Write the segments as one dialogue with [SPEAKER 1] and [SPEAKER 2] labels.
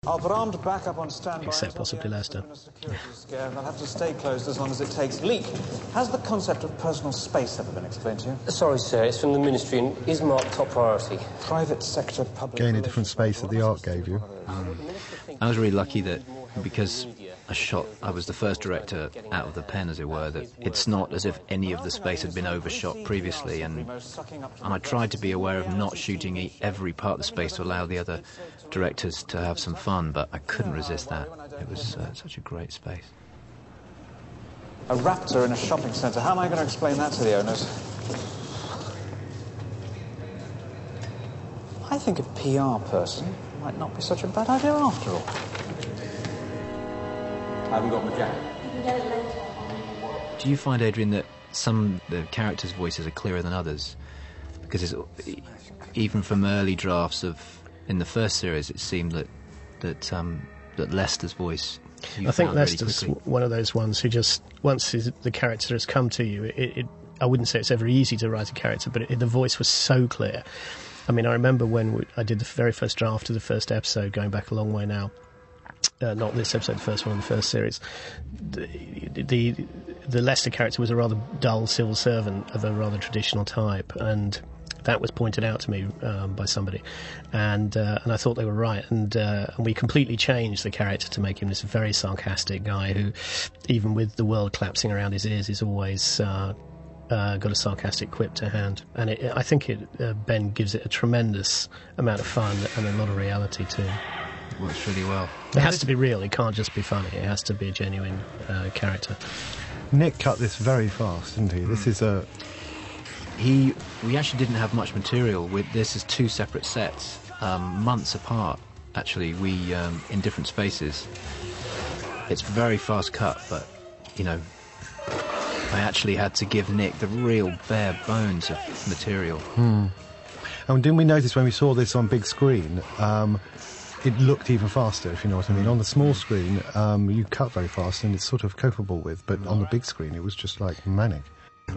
[SPEAKER 1] I'll put armed backup on standby.
[SPEAKER 2] Except possibly Leicester.
[SPEAKER 1] They'll have to stay closed as long as it takes. Leak, has the concept of personal space ever been explained to you?
[SPEAKER 3] Sorry, sir, it's from the Ministry and is marked top priority.
[SPEAKER 1] Private sector, public...
[SPEAKER 4] Gain a different space that the art gave you.
[SPEAKER 5] I was really lucky that because I was the first director out of the pen, as it were, that it's not as if any of the space had been overshot previously, and I tried to be aware of not shooting every part of the space to allow the other directors to have some fun, but I couldn't resist that. It was such a great space.
[SPEAKER 1] A raptor in a shopping centre. How am I going to explain that to the owners? I think a PR person might not be such a bad idea after all.
[SPEAKER 6] I haven't got my jacket.
[SPEAKER 7] You can get it later.
[SPEAKER 5] Do you find, Adrian, that some of the characters' voices are clearer than others? Because even from early drafts in the first series, it seemed that Leicester's voice...
[SPEAKER 2] I think Leicester's one of those ones who just, once the character has come to you, I wouldn't say it's ever easy to write a character, but the voice was so clear. I mean, I remember when I did the very first draft of the first episode, going back a long way now, not this episode, the first one in the first series, the Leicester character was a rather dull civil servant of a rather traditional type, and that was pointed out to me by somebody, and I thought they were right, and we completely changed the character to make him this very sarcastic guy who, even with the world collapsing around his ears, is always got a sarcastic quip to hand, and I think Ben gives it a tremendous amount of fun and a lot of reality too.
[SPEAKER 5] It works really well.
[SPEAKER 2] It has to be real, it can't just be funny, it has to be a genuine character.
[SPEAKER 4] Nick cut this very fast, didn't he? This is a...
[SPEAKER 5] We actually didn't have much material with this as two separate sets, months apart, actually, in different spaces. It's very fast cut, but, I actually had to give Nick the real bare bones of material.
[SPEAKER 4] And didn't we notice when we saw this on big screen, it looked even faster, if you know what I mean. On the small screen, you cut very fast and it's sort of copable with, but on the big screen it was just like manic.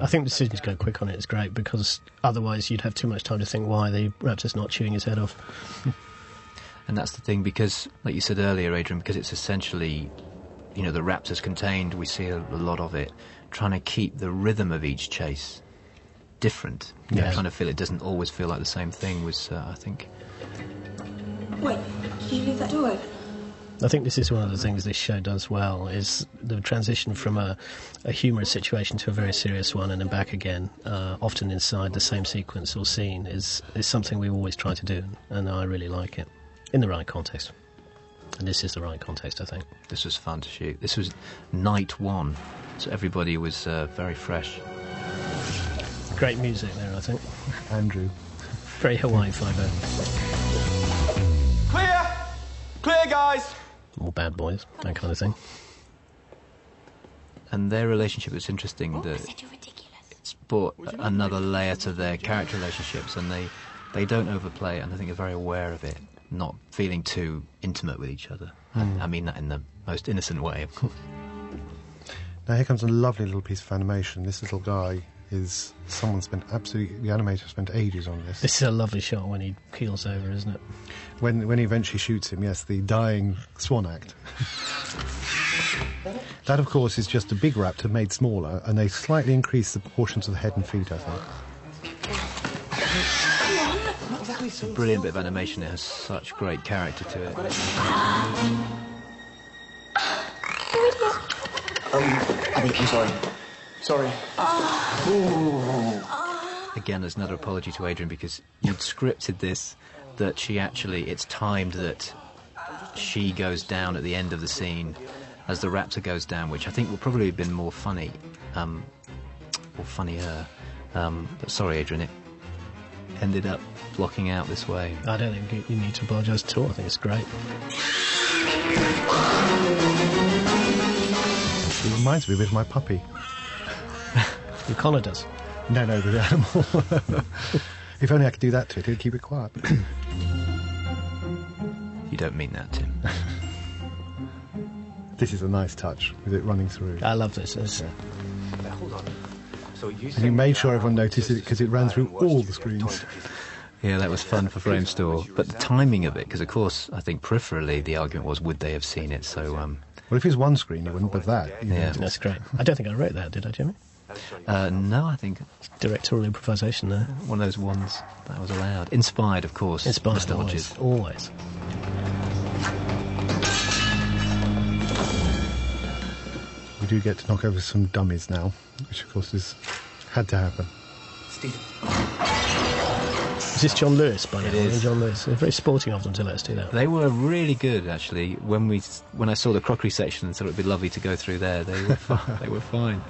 [SPEAKER 2] I think the decision to go quick on it is great, because otherwise you'd have too much time to think why the raptor's not chewing his head off.
[SPEAKER 5] And that's the thing, because, like you said earlier, Adrian, because it's essentially, the raptor's contained, we see a lot of it, trying to keep the rhythm of each chase different.
[SPEAKER 2] Yeah.
[SPEAKER 5] Trying to feel it doesn't always feel like the same thing was, I think...
[SPEAKER 7] Wait, did you leave that door open?
[SPEAKER 2] I think this is one of the things this show does well, is the transition from a humorous situation to a very serious one and then back again, often inside the same sequence or scene, is something we always try to do, and I really like it, in the right context. And this is the right context, I think.
[SPEAKER 5] This was fun to shoot. This was night one, so everybody was very fresh.
[SPEAKER 2] Great music there, I think.
[SPEAKER 4] Andrew.
[SPEAKER 2] Very Hawaii Five-O.
[SPEAKER 6] Clear! Clear, guys!
[SPEAKER 2] All bad boys, that kind of thing.
[SPEAKER 5] And their relationship is interesting. That it's brought another layer to their character relationships, and they don't overplay it, and I think they're very aware of it, not feeling too intimate with each other. I mean that in the most innocent way, of course.
[SPEAKER 4] Now here comes a lovely little piece of animation. This little guy is... the animator spent ages on this.
[SPEAKER 2] This is a lovely shot when he keels over, isn't it?
[SPEAKER 4] When he eventually shoots him, yes, the dying swan act. That, of course, is just a big raptor made smaller, and they slightly increase the proportions of the head and feet, I think.
[SPEAKER 5] It's a brilliant bit of animation. It has such great character to it.
[SPEAKER 6] I'm sorry. Sorry.
[SPEAKER 5] Again, there's another apology to Adrian, because you'd scripted this, that it's timed that she goes down at the end of the scene as the raptor goes down, which I think would probably have been more funny, or funnier. But sorry, Adrian, it ended up blocking out this way.
[SPEAKER 2] I don't think you need to apologise at all. I think it's great.
[SPEAKER 4] It reminds me a bit of my puppy.
[SPEAKER 2] Your Connor does.
[SPEAKER 4] No, the animal. If only I could do that to it, it'd keep it quiet.
[SPEAKER 5] You don't mean that, Tim.
[SPEAKER 4] This is a nice touch, with it running through.
[SPEAKER 2] I love this.
[SPEAKER 6] Hold on. So
[SPEAKER 4] And you made sure everyone noticed it, because it ran through all the screens.
[SPEAKER 5] Yeah, that was fun for Framestore. But the timing of it, because of course, I think peripherally the argument was, would they have seen it? So,
[SPEAKER 4] Well, if it's one screen, you wouldn't, but that.
[SPEAKER 5] yeah.
[SPEAKER 2] That's great. I don't think I wrote that, did I, Jimmy?
[SPEAKER 5] No, I think
[SPEAKER 2] Directorial improvisation there.
[SPEAKER 5] one of those ones that was allowed. Inspired, of course.
[SPEAKER 2] Inspired,
[SPEAKER 5] Mr. Hodges.
[SPEAKER 2] always.
[SPEAKER 4] We do get to knock over some dummies now, which of course had to happen.
[SPEAKER 6] Stephen.
[SPEAKER 2] Is this John Lewis by now?
[SPEAKER 5] It is.
[SPEAKER 2] John Lewis. They're very sporting of them to let us do that.
[SPEAKER 5] They were really good, actually. When I saw the crockery section and thought it'd be lovely to go through there, they were they were fine.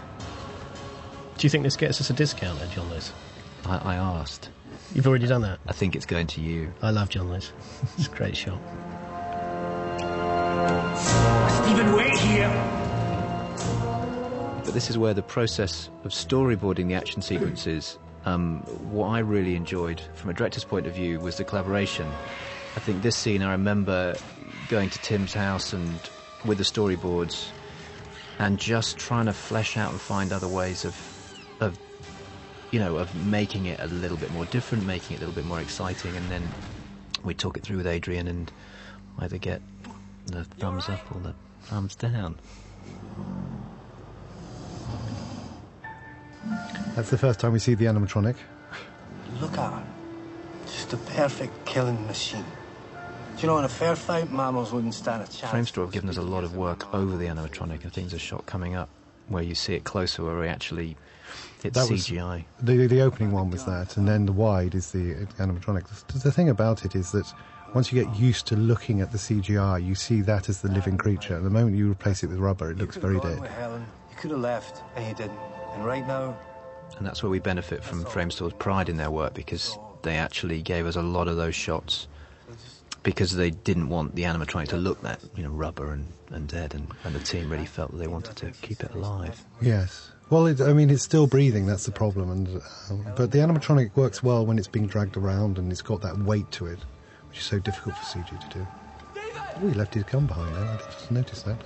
[SPEAKER 2] Do you think this gets us a discount then, John Lewis?
[SPEAKER 5] I asked.
[SPEAKER 2] You've already done that?
[SPEAKER 5] I think it's going to you.
[SPEAKER 2] I love John Lewis. It's a great shot.
[SPEAKER 6] Stephen, wait here!
[SPEAKER 5] But this is where the process of storyboarding the action sequences, what I really enjoyed from a director's point of view was the collaboration. I think this scene, I remember going to Tim's house and with the storyboards and just trying to flesh out and find other ways of making it a little bit more different, making it a little bit more exciting, and then we talk it through with Adrian and either get the thumbs up or the thumbs down.
[SPEAKER 4] That's the first time we see the animatronic.
[SPEAKER 8] Look at her. Just a perfect killing machine. Do you know, in a fair fight, mammals wouldn't stand a chance.
[SPEAKER 5] Framestore have given us a lot of work over the animatronic. I think there's a shot coming up where you see it closer, where it's CGI.
[SPEAKER 4] The opening one was that, and then the wide is the animatronic. The thing about it is that once you get used to looking at the CGI, you see that as the living creature. The moment you replace it with rubber, it looks very dead.
[SPEAKER 8] Helen, you could have left, and you didn't. And right now...
[SPEAKER 5] And that's where we benefit from Framestore's pride in their work, because they actually gave us a lot of those shots because they didn't want the animatronic to look that, rubber and dead, and the team really felt that they wanted to keep it alive.
[SPEAKER 4] Yes. Well, it's still breathing, that's the problem. But the animatronic works well when it's being dragged around and it's got that weight to it, which is so difficult for CG to do. Oh, he left his gun behind there. I just noticed that.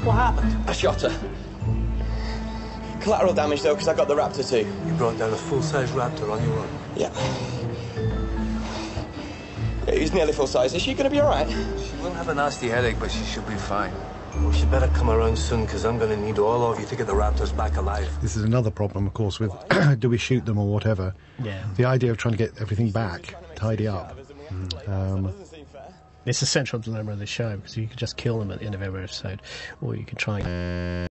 [SPEAKER 6] What happened? I shot her. Collateral damage, though, because I got the Raptor too.
[SPEAKER 8] You brought down a full-size raptor on your own?
[SPEAKER 6] Yeah. He's nearly full size. Is she going to be all right?
[SPEAKER 8] She will have a nasty headache, but she should be fine. Well, she better come around soon, because I'm going to need all of you to get the raptors back alive.
[SPEAKER 4] This is another problem, of course, with do we shoot them or whatever.
[SPEAKER 2] Yeah.
[SPEAKER 4] The idea of trying to get everything back, tidy up.
[SPEAKER 2] It's the central dilemma of the show, because you could just kill them at the end of every episode, or you could try